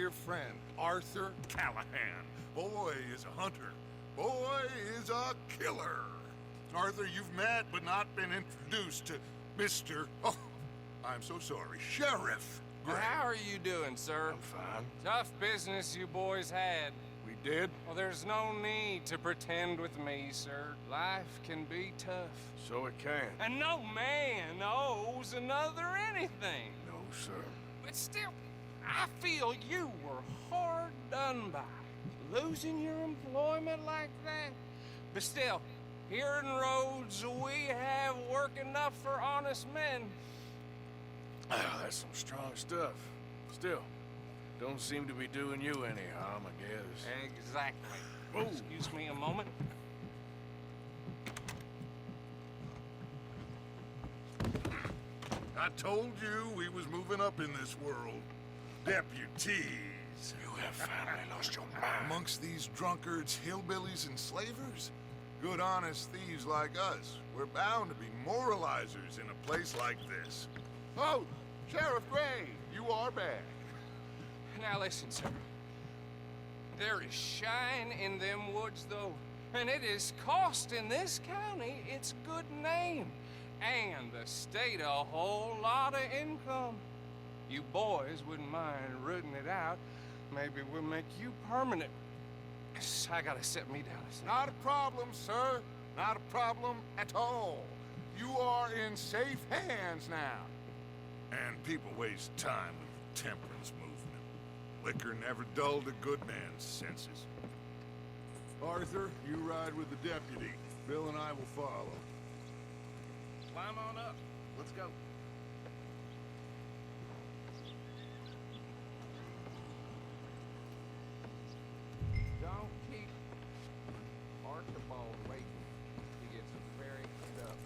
dear friend, Arthur Callahan. Boy is a hunter. Boy is a killer. Arthur, you've met but not been introduced to Mr. Oh, I'm so sorry, Sheriff Gray. How are you doing, sir? I'm fine. Tough business you boys had. We did? Well, there's no need to pretend with me, sir. Life can be tough. So it can. And no man owes another anything. No, sir. But still, I feel you were hard done by. Losing your employment like that. But still, here in Rhodes, we have work enough for honest men. That's some strong stuff. Still, don't seem to be doing you any harm, I guess. Exactly. Whoa. Excuse me a moment. I told you we was moving up in this world. Deputies. You have finally lost your mind. Amongst these drunkards, hillbillies, and slavers? Good honest thieves like us. We're bound to be moralizers in a place like this. Oh, Sheriff Gray, you are back. Now listen, sir. There is shine in them woods, though. And it is costing this county its good name. And the state a whole lot of income. You boys wouldn't mind rooting it out. Maybe we'll make you permanent. I gotta set me down a second. Not a problem, sir. Not a problem at all. You are in safe hands now. And people waste time with the temperance movement. Liquor never dulled a good man's senses. Arthur, you ride with the deputy. Bill and I will follow. Climb on up. Let's go. Don't keep Archibald waiting. He gets very cleaned up.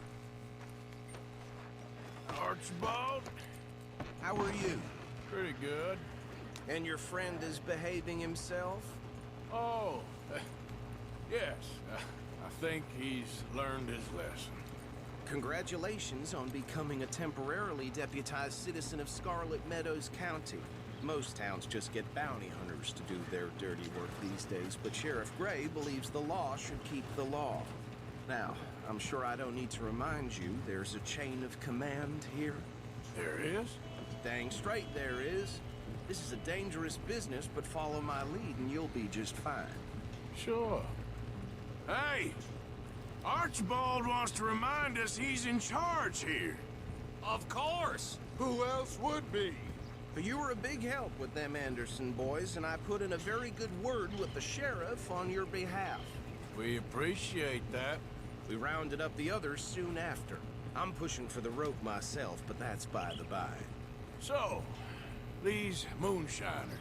Archibald? How are you? Pretty good. And your friend is behaving himself? Oh, yes. I think he's learned his lesson. Congratulations on becoming a temporarily deputized citizen of Scarlet Meadows County. Most towns just get bounty hunters to do their dirty work these days, but Sheriff Gray believes the law should keep the law. Now, I'm sure I don't need to remind you there's a chain of command here. There is? Dang straight there is. This is a dangerous business, but follow my lead and you'll be just fine. Sure. Hey! Archibald wants to remind us he's in charge here. Of course. Who else would be? You were a big help with them Anderson boys, and I put in a very good word with the sheriff on your behalf. We appreciate that. We rounded up the others soon after. I'm pushing for the rope myself, but that's by the by. So, these moonshiners.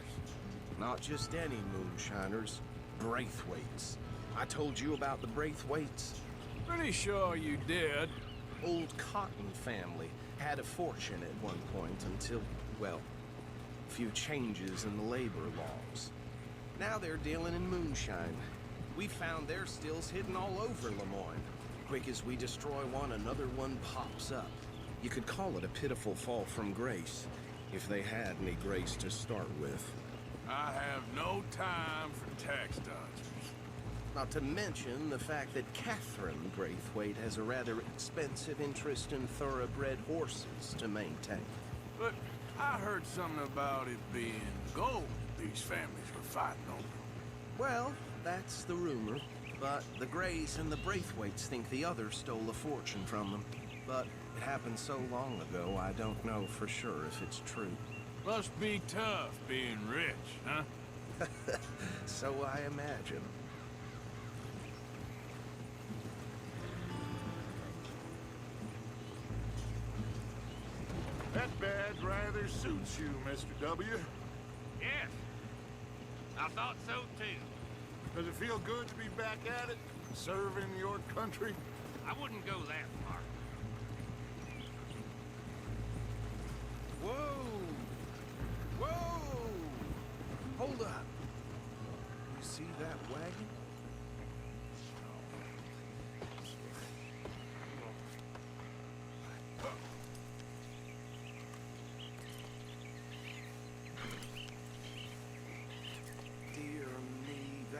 Not just any moonshiners, Braithwaites. I told you about the Braithwaites. Pretty sure you did. Old Cotton family had a fortune at one point until, well, a few changes in the labor laws. Now they're dealing in moonshine. We found their stills hidden all over Lemoyne. Quick as we destroy one, another one pops up. You could call it a pitiful fall from grace, if they had any grace to start with. I have no time for tax dodgers. Not to mention the fact that Catherine Braithwaite has a rather expensive interest in thoroughbred horses to maintain. But I heard something about it being gold these families were fighting over. Well, that's the rumor. But the Grays and the Braithwaites think the other stole a fortune from them. But it happened so long ago, I don't know for sure if it's true. Must be tough being rich, huh? So I imagine. That badge rather suits you, Mr. W. Yes, I thought so too. Does it feel good to be back at it, serving your country? I wouldn't go that far. Whoa! Whoa! Hold up. You see that wagon?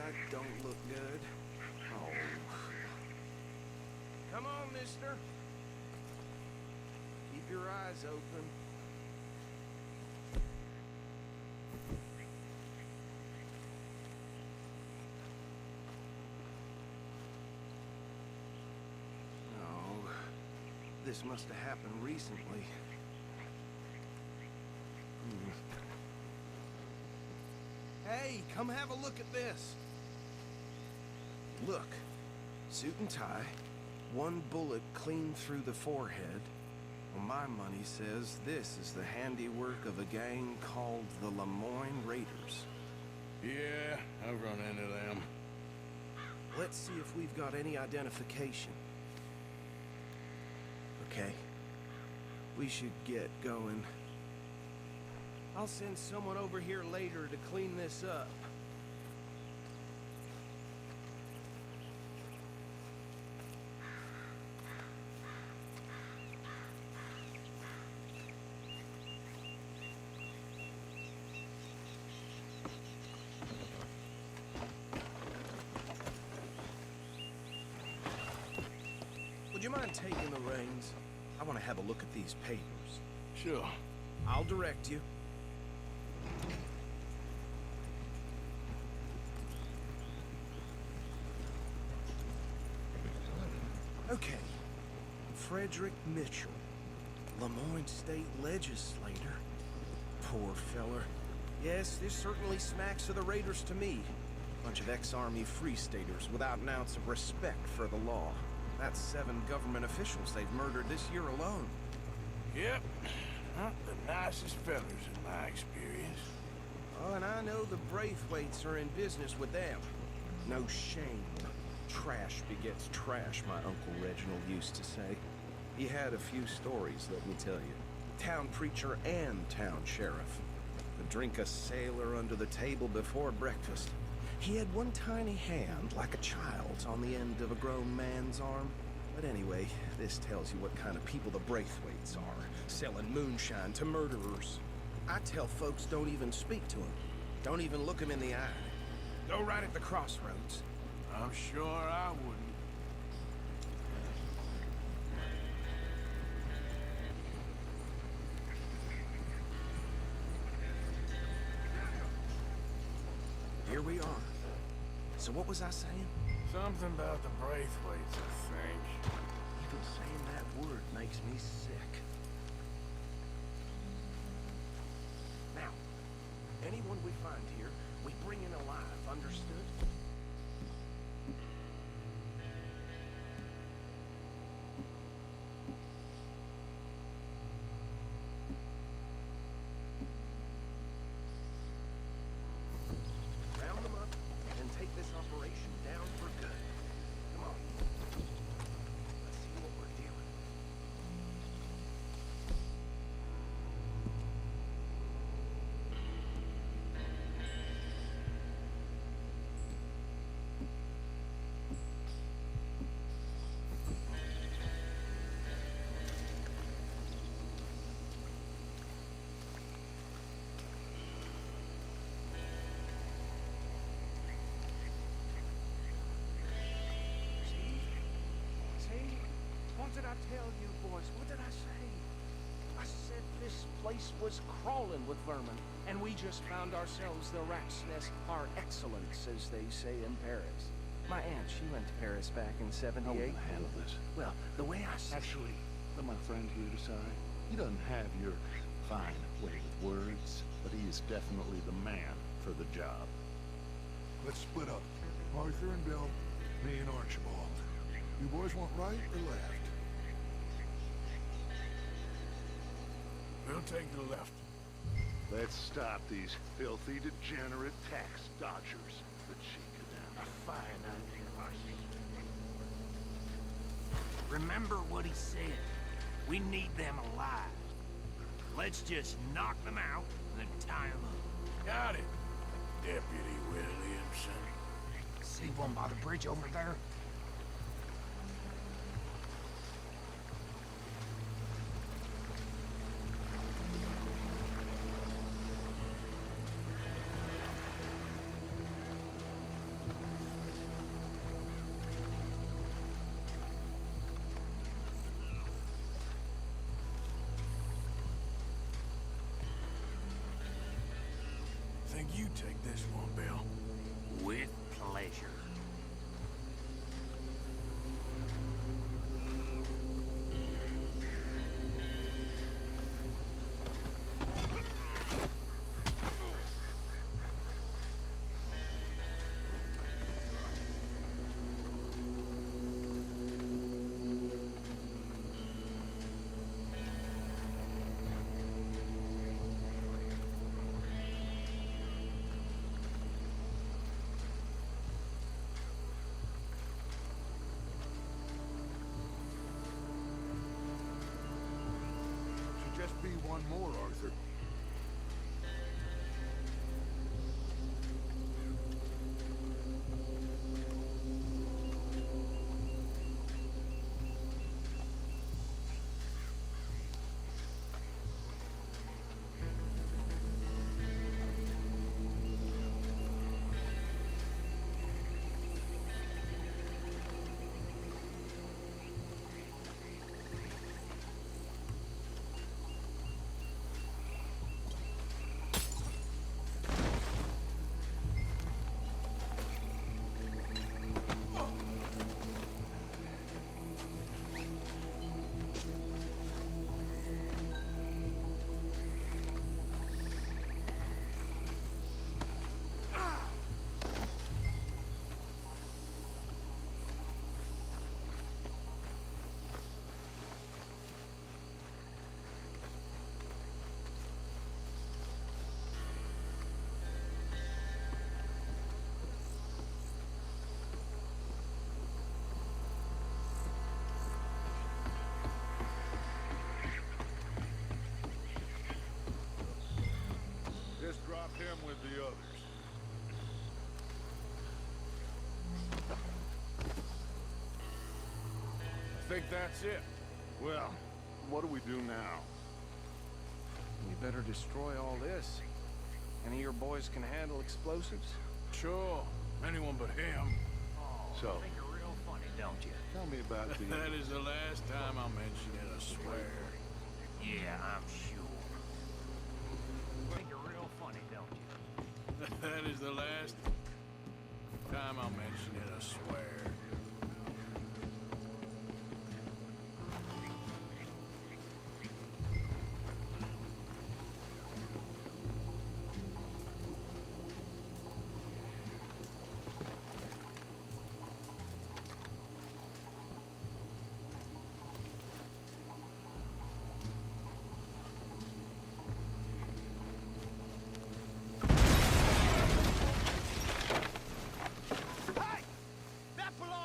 That don't look good. Oh. Come on, mister. Keep your eyes open. Oh, this must have happened recently. Hey, come have a look at this. Look, suit and tie, one bullet clean through the forehead. Well, my money says this is the handiwork of a gang called the Lemoyne Raiders. Yeah, I've run into them. Let's see if we've got any identification. Okay, we should get going. I'll send someone over here later to clean this up. Would you mind taking the reins? I want to have a look at these papers. Sure. I'll direct you. Okay. Frederick Mitchell, Lemoyne State Legislator. Poor feller. Yes, this certainly smacks of the Raiders to me. Bunch of ex-Army Free Staters without an ounce of respect for the law. That's 7 government officials they've murdered this year alone. Yep. Not the nicest fellas in my experience. Oh, and I know the Braithwaites are in business with them. No shame. Trash begets trash, my Uncle Reginald used to say. He had a few stories, let me tell you. Town preacher and town sheriff. Could drink a sailor under the table before breakfast. He had one tiny hand, like a child's, on the end of a grown man's arm. But anyway, this tells you what kind of people the Braithwaites are, selling moonshine to murderers. I tell folks don't even speak to them. Don't even look them in the eye. Go right at the crossroads. I'm sure I wouldn't. Here we are. So what was I saying? Something about the Braithwaites, I think. Even saying that word makes me sick. Now, anyone we find here, we bring in alive, understood? Round them up and take this operation down for good. Come on. Let's see what we're dealing with. See? What did I tell you, boys? What did I say? I said this place was crawling with vermin, and we just found ourselves the rat's nest par excellence, as they say in Paris. My aunt, she went to Paris back in '78. How will I handle this? Well, the way I see Actually, let my friend here decide. He doesn't have your fine way with words, but he is definitely the man for the job. Let's split up. Arthur and Bill, me and Archibald. You boys want right or left? We'll take the left. Let's stop these filthy, degenerate tax dodgers. The cheek of them. A fine idea, Marcy. Remember what he said. We need them alive. Let's just knock them out and then tie them up. Got it, Deputy Williamson. See one by the bridge over there? You take this one, Bill. With pleasure. Should just be one more, Arthur. Just drop him with the others. I think that's it. Well, what do we do now? We better destroy all this. Any of your boys can handle explosives? Sure. Anyone but him. So, Think you're real funny, don't you? tell me about the... That is the last time I mention it, I swear. Yeah, I'm sure. Think you're real funny, don't you? That is the last time I mention it, I swear. That belongs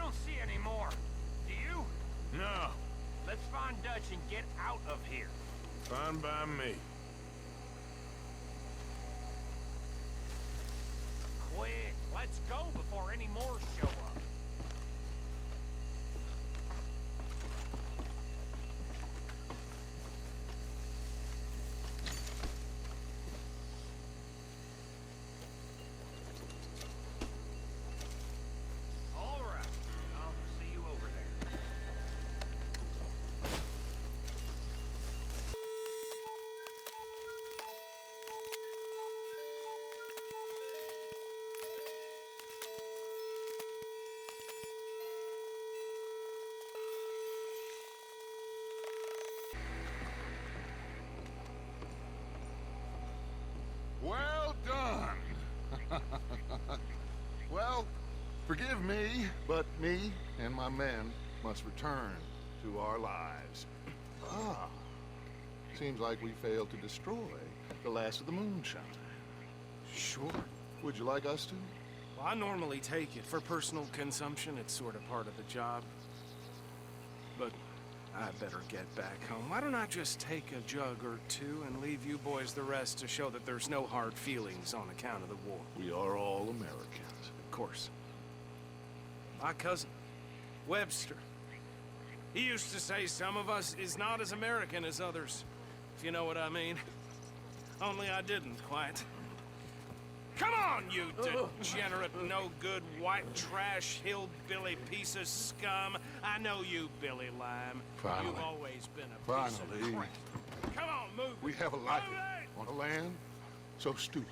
don't see any more. Do you? No, Let's find Dutch and get out of here. fine by me. Quick, let's go before any more show up. All right, I'll see you over there. Well done. Well, forgive me, but me and my men must return to our lives. Ah, seems like we failed to destroy the last of the moonshine. Sure. Would you like us to? Well, I normally take it for personal consumption. It's sort of part of the job. But I better get back home. Why don't I just take a jug or two and leave you boys the rest to show that there's no hard feelings on account of the war? We are all Americans. Of course. My cousin, Webster, he used to say some of us is not as American as others, if you know what I mean. Only I didn't quite. Come on, you degenerate, no-good, white trash, hillbilly piece of scum. I know you, Billy Lime. Finally. You've always been a piece Finally. of crap. Come on, move. We have a life Move it! on a land so stupid,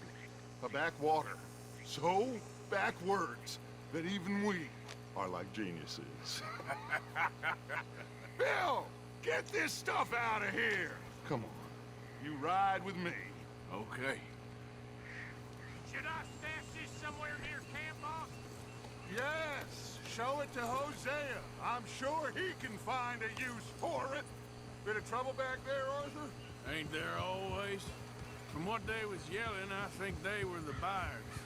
a backwater so backwards that even we are like geniuses. Bill, get this stuff out of here. Come on, you ride with me. Okay. Should I stash this somewhere near camp, boss? Yes, show it to Hosea. I'm sure he can find a use for it. Bit of trouble back there, Arthur? Ain't there always? From what they was yelling, I think they were the buyers.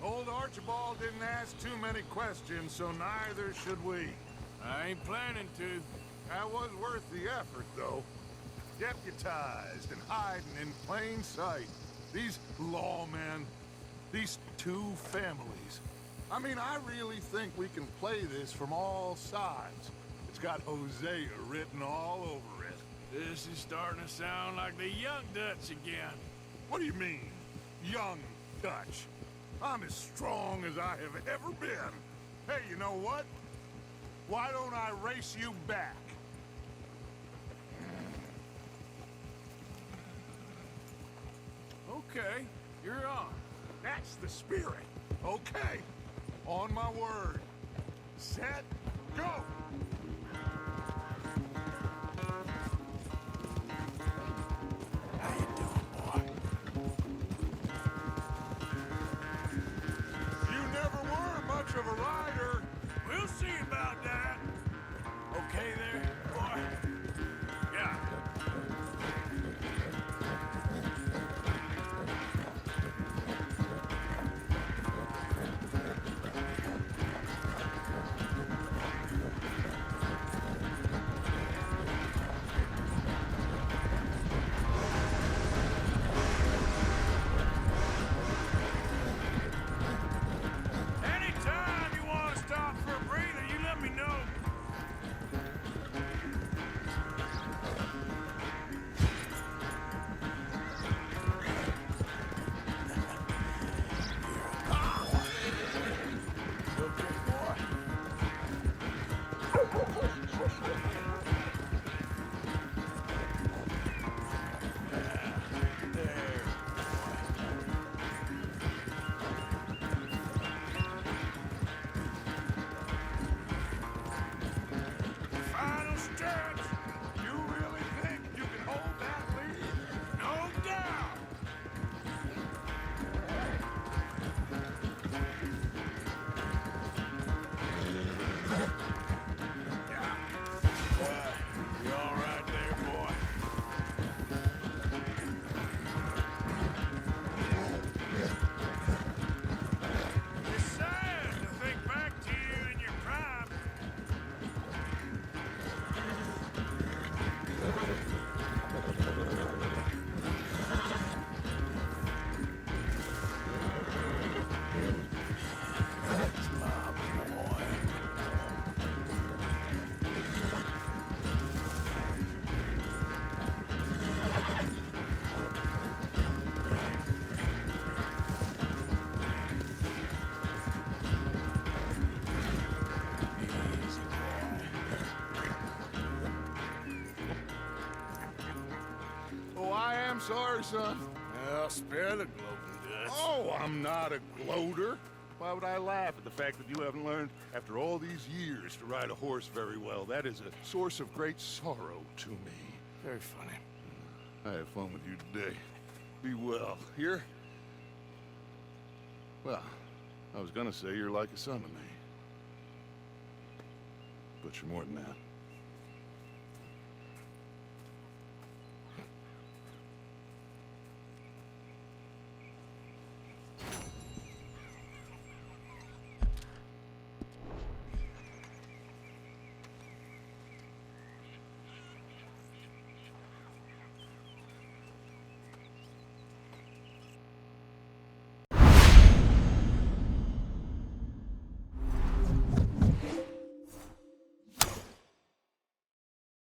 Old Archibald didn't ask too many questions, so neither should we. I ain't planning to. That was worth the effort, though. Deputized and hiding in plain sight. These lawmen, these two families. I mean, I really think we can play this from all sides. It's got Hosea written all over it. This is starting to sound like the young Dutch again. What do you mean, young Dutch? I'm as strong as I have ever been. Hey, you know what? Why don't I race you back? Okay, you're on. That's the spirit. Okay. On my word. Set, go! How you doing, boy? You never were much of a rider. We'll see about that. Okay there, boy? Yeah. Anytime you want to stop for a breather, you let me know. sorry, son. Well, spare the gloating guts. Oh, I'm not a gloater. Why would I laugh at the fact that you haven't learned, after all these years, to ride a horse very well? That is a source of great sorrow to me. Very funny. I had fun with you today. Be well. Here? Well, I was gonna say you're like a son to me. But you're more than that.